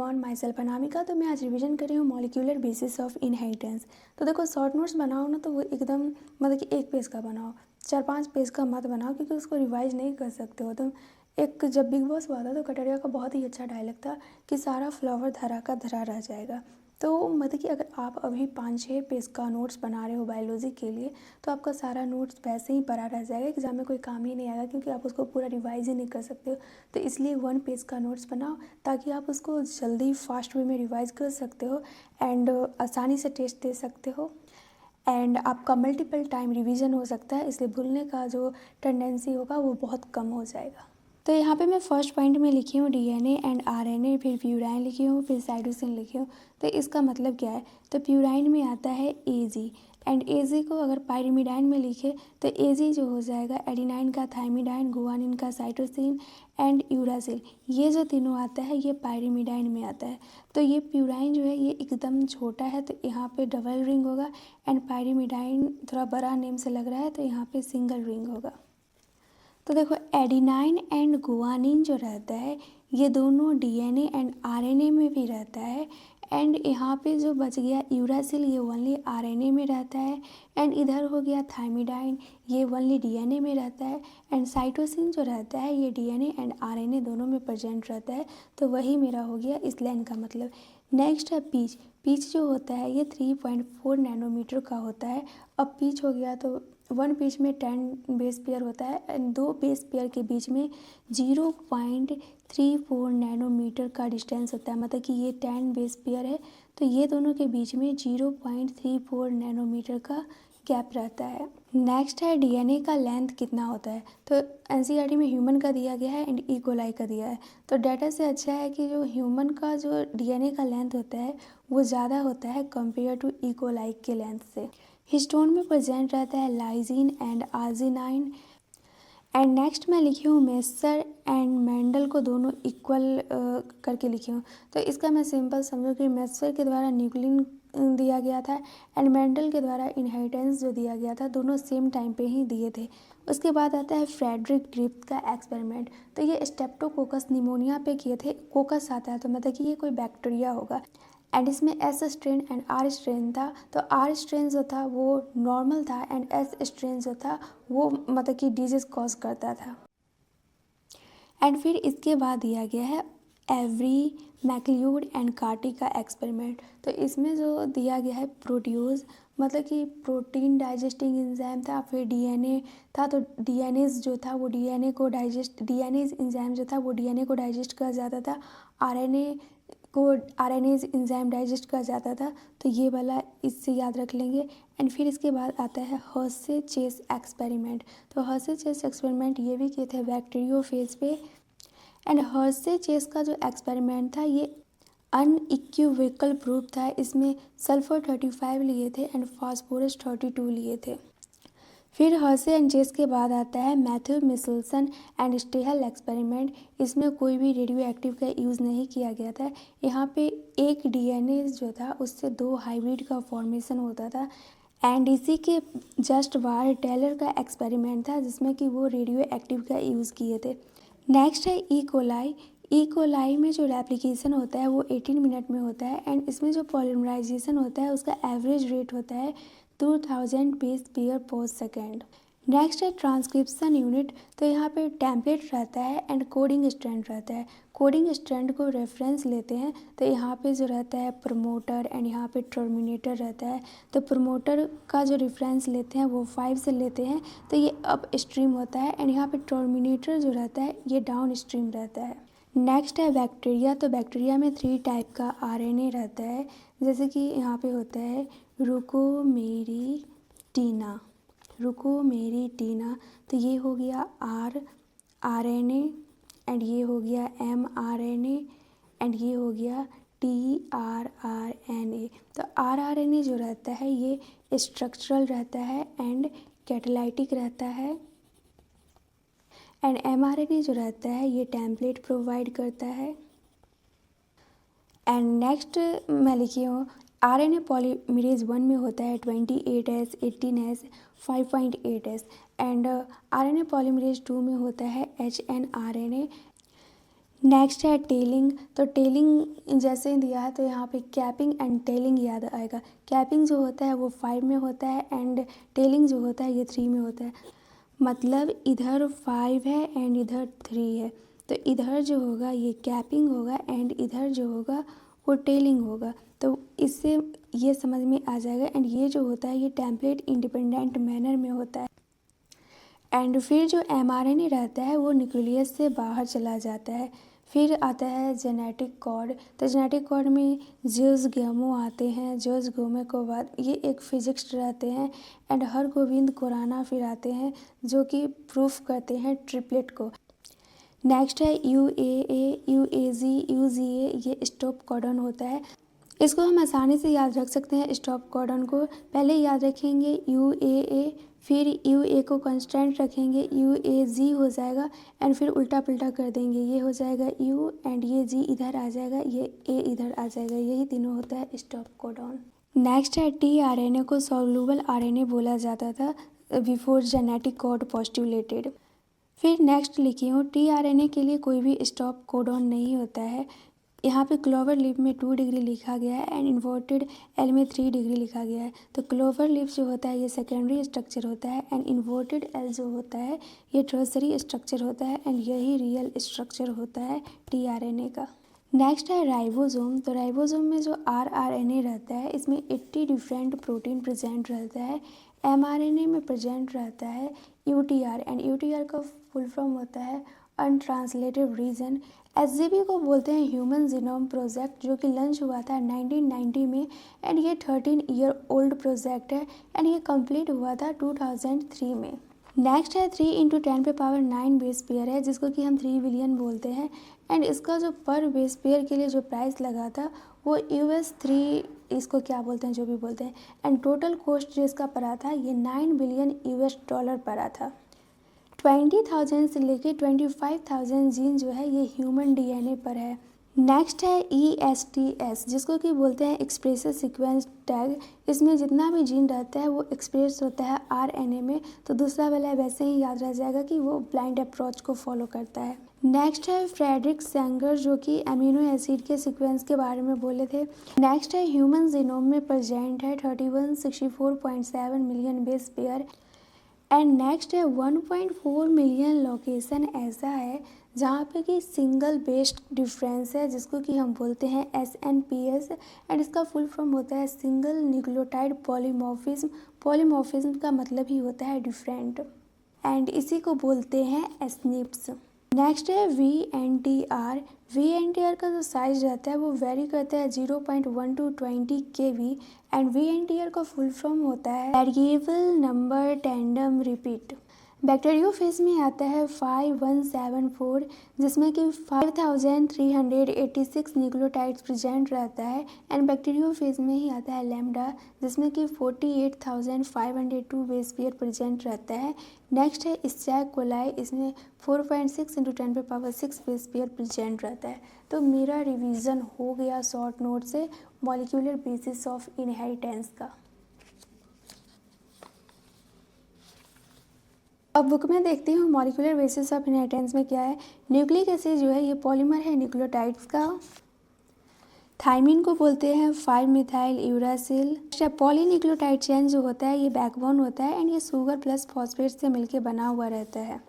Everyone, my self Anamika. तो मैं आज रिवीजन कर रही हूँ मॉलिक्यूलर बेसिस ऑफ इनहेरिटेंस। तो देखो, शॉर्ट नोट्स बनाओ ना तो वो एकदम मतलब कि 1 पेज का बनाओ, 4-5 पेज का मत बनाओ, क्योंकि उसको रिवाइज नहीं कर सकते हो तुम। एक जब बिग बॉस हुआ था तो कटरिया का बहुत ही अच्छा डायलॉग था कि सारा फ्लावर धरा का धरा रह जाएगा। तो मतलब कि अगर आप अभी 5-6 पेज का नोट्स बना रहे हो बायोलॉजी के लिए, तो आपका सारा नोट्स वैसे ही पड़ा रह जाएगा, एग्जाम में कोई काम ही नहीं आएगा, क्योंकि आप उसको पूरा रिवाइज ही नहीं कर सकते हो। तो इसलिए 1 पेज का नोट्स बनाओ, ताकि आप उसको जल्दी फास्ट वे में रिवाइज कर सकते हो एंड आसानी से टेस्ट दे सकते हो, एंड आपका मल्टीपल टाइम रिवीजन हो सकता है, इसलिए भूलने का जो टेंडेंसी होगा वो बहुत कम हो जाएगा। तो यहाँ पे मैं फर्स्ट पॉइंट में लिखी हूँ डीएनए एंड आरएनए, फिर प्यूराइन लिखी हूँ, फिर साइटोसिन लिखी हूँ। तो इसका मतलब क्या है? तो प्यूराइन में आता है एजी, एंड एजी को अगर पायरिमिडाइन में लिखे तो एजी जो हो जाएगा एडिनाइन का थायमिडाइन, गुआनिन का साइटोसिन एंड यूरासिल। ये जो तीनों आता है ये पायरिमिडाइन में आता है। तो ये प्यूराइन जो है ये एकदम छोटा है, तो यहाँ पे डबल रिंग होगा, एंड पायरिमिडाइन थोड़ा बड़ा नेम से लग रहा है तो यहाँ पे सिंगल रिंग होगा। तो देखो, एडिनाइन एंड गुआनिन जो रहता है ये दोनों डीएनए एंड आरएनए में भी रहता है, एंड यहाँ पे जो बच गया यूरासिल ये ओनली आरएनए में रहता है, एंड इधर हो गया थायमिडाइन ये ओनली डीएनए में रहता है, एंड साइटोसिन जो रहता है ये डीएनए एंड आरएनए दोनों में प्रेजेंट रहता है। तो वही मेरा हो गया इस लाइन का मतलब। नेक्स्ट है पीच। पीच जो होता है ये 3.4 नैनोमीटर का होता है। अब पीच हो गया तो 1 पीच में 10 बेस पेयर होता है, एंड 2 बेस पेयर के बीच में 0.34 नैनोमीटर का डिस्टेंस होता है। मतलब कि ये 10 बेस पेयर है तो ये दोनों के बीच में 0.34 नैनोमीटर का गैप रहता है। नेक्स्ट है डीएनए का लेंथ कितना होता है। तो एनसीईआरटी में ह्यूमन का दिया गया है एंड ई कोलाई का दिया है। तो डाटा से अच्छा है कि जो ह्यूमन का जो डीएनए का लेंथ होता है वो ज़्यादा होता है कंपेयर टू ई कोलाई के लेंथ से। हिस्टोन में प्रेजेंट रहता है lysine and arginine. And next मैं लिखी हूँ मेस्सर एंड मेंडल को दोनों इक्वल करके लिखी हूँ। तो इसका मैं सिंपल समझूँ कि मेस्सर के द्वारा न्यूक्लिन दिया गया था एंड मेंडल के द्वारा इनहेरिटेंस जो दिया गया था, दोनों सेम टाइम पे ही दिए थे। उसके बाद आता है फ्रेडरिक ड्रिफ्ट का एक्सपेरिमेंट। तो ये स्टेप्टोकोकस निमोनिया पे किए थे। कोकस आता है तो मतलब कि ये कोई बैक्टीरिया होगा, एंड इसमें S strain and R strain था। तो आर स्ट्रेन जो था वो नॉर्मल था, एंड एस स्ट्रेन जो था वो मतलब कि डिजीज कॉज करता था। एंड फिर इसके बाद दिया गया है एवरी मैक्लियोड एंड कार्टी का एक्सपेरिमेंट। तो इसमें जो दिया गया है प्रोड्यूस, मतलब कि प्रोटीन डाइजेस्टिंग एंजाइम था, फिर डीएनए था। तो डीएनएज जो था वो डीएनए को डाइजेस्ट, डीएनएज एंजाइम जो था वो डीएनए को डाइजेस्ट कर जाता था, आरएनए को आरएनएज एंजाइम डाइजेस्ट कर जाता था। तो ये वाला इससे याद रख लेंगे। एंड फिर इसके बाद आता है हर्शे चेस एक्सपेरिमेंट। तो हर्शे चेस एक्सपेरिमेंट ये भी किए थे बैक्टीरियोफेज पे। एंड हर्शे चेस का जो एक्सपेरिमेंट था ये अनइक्विवोकल प्रूफ था। इसमें सल्फर 35 लिए थे एंड फास्फोरस 32 लिए थे। फिर हर्शे एंड चेस के बाद आता है मैथ्यू मिशेल्सन एंड स्टेहल एक्सपेरिमेंट। इसमें कोई भी रेडियो एक्टिव का यूज़ नहीं किया गया था। यहाँ पे एक डीएनए जो था उससे 2 हाइब्रिड का फॉर्मेशन होता था, एंड इसी के जस्ट बाद टेलर का एक्सपेरिमेंट था जिसमें कि वो रेडियो एक्टिव का यूज़ किए थे। नेक्स्ट है ई कोलाई। ई कोलाई में जो रेप्लिकेशन होता है वो 18 मिनट में होता है, एंड इसमें जो पॉलीमराइजेशन होता है उसका एवरेज रेट होता है 2000 बेस पेयर पर सेकेंड। नेक्स्ट है ट्रांसक्रिप्शन यूनिट। तो यहाँ पे टेम्पलेट रहता है एंड कोडिंग स्ट्रैंड रहता है। कोडिंग स्ट्रैंड को रेफरेंस लेते हैं तो यहाँ पे जो रहता है प्रमोटर एंड यहाँ पे टर्मिनेटर रहता है। तो प्रमोटर का जो रेफरेंस लेते हैं वो 5 से लेते हैं, तो ये अप स्ट्रीम होता है, एंड यहाँ पे टर्मिनेटर जो रहता है ये डाउन स्ट्रीम रहता है। नेक्स्ट है बैक्टीरिया। तो बैक्टीरिया में 3 टाइप का आरएनए रहता है, जैसे कि यहाँ पे होता है रुको मेरी टीना। तो ये हो गया आरएनए, एंड ये हो गया mRNA, एंड ये हो गया tRNA। तो rRNA जो रहता है ये स्ट्रक्चरल रहता है एंड कैटालाइटिक रहता है, एंड mRNA जो रहता है ये टेम्पलेट प्रोवाइड करता है। एंड नेक्स्ट मैं लिखी हूँ RNA पॉलीमरेज 1 में होता है 28S, 18S, 5.8S, and RNA polymerase 2 में होता है HNRNA। नेक्स्ट है टेलिंग। तो टेलिंग जैसे दिया है तो यहाँ पे कैपिंग एंड टेलिंग याद आएगा। कैपिंग जो होता है वो 5 में होता है एंड टेलिंग जो होता है ये 3 में होता है। मतलब इधर 5 है एंड इधर 3 है, तो इधर जो होगा ये कैपिंग होगा एंड इधर जो होगा वो टेलिंग होगा। तो इससे ये समझ में आ जाएगा। एंड ये जो होता है ये टेम्पलेट इंडिपेंडेंट मैनर में होता है। एंड फिर जो mRNA रहता है वो न्यूक्लियस से बाहर चला जाता है। फिर आता है जेनेटिक कोड। तो जेनेटिक कोड में जोस गेमो आते हैं। जोस गेमो के बाद ये एक फिजिक्स रहते हैं एंड हर गोविंद खुराना फिर आते हैं जो कि प्रूफ करते हैं ट्रिपलेट को। नेक्स्ट है UAA, UAG, UGA, ये स्टॉप कोडन होता है। इसको हम आसानी से याद रख सकते हैं। स्टॉप कोडन को पहले याद रखेंगे UAA, फिर UA को कांस्टेंट रखेंगे, UAG हो जाएगा एंड फिर उल्टा पुल्टा कर देंगे, ये हो जाएगा U एंड ये G इधर आ जाएगा, ये A इधर आ जाएगा। यही तीनों होता है स्टॉप कोडन। नेक्स्ट है tRNA को सॉल्युबल RNA बोला जाता था बिफोर जेनेटिक कोड पोस्टुलेटेड। फिर नेक्स्ट लिखी हूँ tRNA के लिए कोई भी स्टॉप कोडन नहीं होता है। यहाँ पे क्लोवर लिप में 2 डिग्री लिखा गया है एंड इन्वर्टेड एल में 3 डिग्री लिखा गया है। तो क्लोवर लिप जो होता है ये सेकेंडरी स्ट्रक्चर होता है एंड इन्वर्टेड एल जो होता है ये टर्सरी स्ट्रक्चर होता है एंड यही रियल स्ट्रक्चर होता है tRNA का। नेक्स्ट है राइबोसोम। तो राइबोसोम में जो rRNA रहता है इसमें 80 डिफरेंट प्रोटीन प्रेजेंट रहता है। mRNA में प्रेजेंट रहता है UTR एंड UTR का फुल फॉर्म होता है अनट्रांसलेटेड रीजन। SGP को बोलते हैं ह्यूमन जीनोम प्रोजेक्ट जो कि लॉन्च हुआ था 1990 में एंड ये 13 ईयर ओल्ड प्रोजेक्ट है एंड ये कंप्लीट हुआ था 2003 में। नेक्स्ट है 3 × 10⁻9 बेस पेयर है जिसको कि हम 3 बिलियन बोलते हैं एंड इसका जो पर बेस पेयर के लिए जो प्राइस लगा था वो US3 इसको क्या बोलते हैं जो भी बोलते हैं एंड टोटल कॉस्ट जो इसका पड़ा था ये $9 बिलियन पड़ा था। 20,000 से लेके 25,000 जीन जो है ये ह्यूमन DNA पर है। नेक्स्ट है ESTS जिसको कि बोलते हैं एक्सप्रेसिव सीक्वेंस टैग। इसमें जितना भी जीन रहता है वो एक्सप्रेस होता है RNA में। तो दूसरा वाला वैसे ही याद रह जाएगा कि वो ब्लाइंड अप्रोच को फॉलो करता है। नेक्स्ट है फ्रेडरिक सेंगर जो कि अमीनो एसिड के सीक्वेंस के बारे में बोले थे। नेक्स्ट है ह्यूमन जीनोम में प्रेजेंट है 3164.7 million base pair and next है 1.4 मिलियन लोकेशन ऐसा है जहाँ पे कि सिंगल बेस्ड डिफरेंस है जिसको कि हम बोलते हैं SNPS एंड इसका फुल फॉर्म होता है सिंगल न्यूक्लियोटाइड पॉलीमॉर्फिज्म। पॉलीमॉर्फिज्म का मतलब ही होता है डिफरेंट एंड इसी को बोलते हैं SNPs। नेक्स्ट है VNTR। VNTR का जो साइज रहता है वो वेरी करता है 0.1 to 20 kb एंड VNTR का फुल फॉर्म होता है variable number tandem repeat. Bacteriophage में आता है 5174 जिसमें कि 5386 न्यूक्लियोटाइड्स प्रेजेंट रहता है एंड बैक्टीरियोफेज में ही आता है लैम्डा जिसमें कि 48,502 बेस पेयर प्रेजेंट रहता है। नेक्स्ट है स्टैक कोलाई, इसमें 4.6 × 10⁻6 बेस पेयर प्रेजेंट रहता है। तो मेरा रिवीजन हो गया शॉर्ट नोट से मॉलिक्यूलर बेसिस ऑफ इनहेरिटेंस का। अब बुक में देखती हूँ मॉलिक्यूलर बेसिस ऑफ इनहेरिटेंस में क्या है। न्यूक्लिक एसिड जो है ये पॉलीमर है न्यूक्लियोटाइड्स का। थाइमिन को बोलते हैं 5 मिथाइल यूरासिल। पॉलीन्यूक्लियोटाइड चेन जो होता है ये बैकबोन होता है एंड ये शुगर प्लस फॉस्फेट से मिलकर बना हुआ रहता है।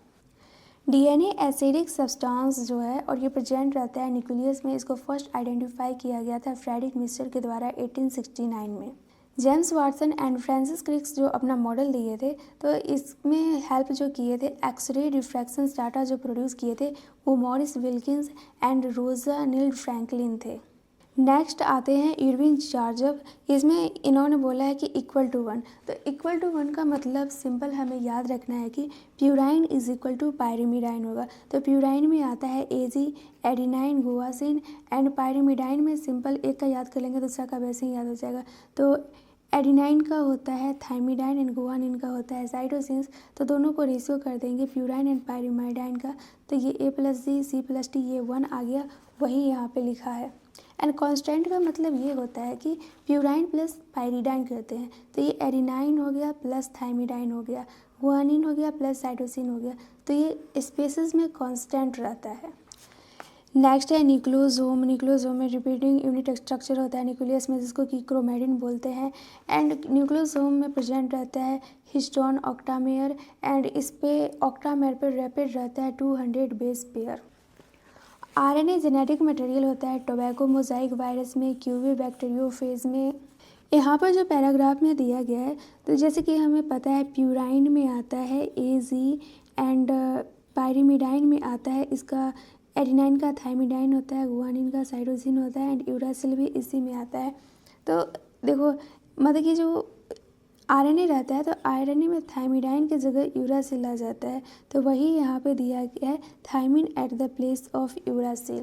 DNA एसिडिक सब्सटेंस जो है और ये प्रेजेंट रहता है न्यूक्लियस में। इसको फर्स्ट आइडेंटिफाई किया गया था फ्रेडरिक मिस्टर के द्वारा 1869 में। James Watson and Francis Crick's जो अपना मॉडल दिए थे तो इसमें हेल्प जो किए थे एक्सरे रिफ्रैक्शन डाटा जो प्रोड्यूस किए थे वो मॉरिस विल्किंस एंड रोजा नील फ्रैंकलिन थे। नेक्स्ट आते हैं इरविन चार्जव। इसमें इन्होंने बोला है कि =1। तो =1 का मतलब सिंपल हमें याद रखना है कि प्यूराइन = पायरिमिडाइन होगा। तो प्यूराइन में आता है AG, एडिनाइन, गुआसिन एंड पायरिमिडाइन में सिंपल एक का याद कर लेंगे दूसरा का वैसे ही याद हो जाएगा। तो एडिनाइन का होता है थाइमिडाइन एंड गुआनिन का होता है साइटोसिन्स। तो दोनों को रेशियो कर देंगे प्यूराइन एंड पायरिमिडाइन का। तो ये A+G C+T ये 1 आ गया, वही यहाँ पे लिखा है। एंड कांस्टेंट का मतलब ये होता है कि प्यूराइन प्लस पायरिडाइन करते हैं। तो ये एडिनाइन हो गया प्लस थाइमिडाइन हो गया, गुआनिन हो गया प्लस साइटोसिन हो गया। तो ये स्पेसिस में कांस्टेंट रहता है। नेक्स्ट है न्यूक्लियोसोम। न्यूक्लियोसोम में रिपीटिंग यूनिट स्ट्रक्चर होता है न्यूक्लियस में, जिसको कि क्रोमैटिन बोलते हैं। एंड न्यूक्लियोसोम में प्रेजेंट रहता है हिस्टोन ऑक्टामेयर, एंड इस पे ऑक्टामेयर पे रैपिड रहता है 200 base pair. RNA genetic material होता है टोबैको मोजाइक वायरस में, क्यूवी बैक्टीरियोफेज में। यहाँ पर जो पैराग्राफ में दिया गया है, तो जैसे कि हमें पता है प्यूराइन में आता है एजी, एंड पायरिमिडाइन में आता है इसका एडिनाइन का थायमिडाइन होता है, गुआनिन का साइटोसिन होता है, एंड यूरासिल भी इसी में आता है। तो देखो मतलब कि जो आरएनए रहता है, तो आरएनए में थायमिडाइन की जगह यूरासिल आ जाता है, तो वही यहाँ पे दिया गया है thiamine at the place of uracil.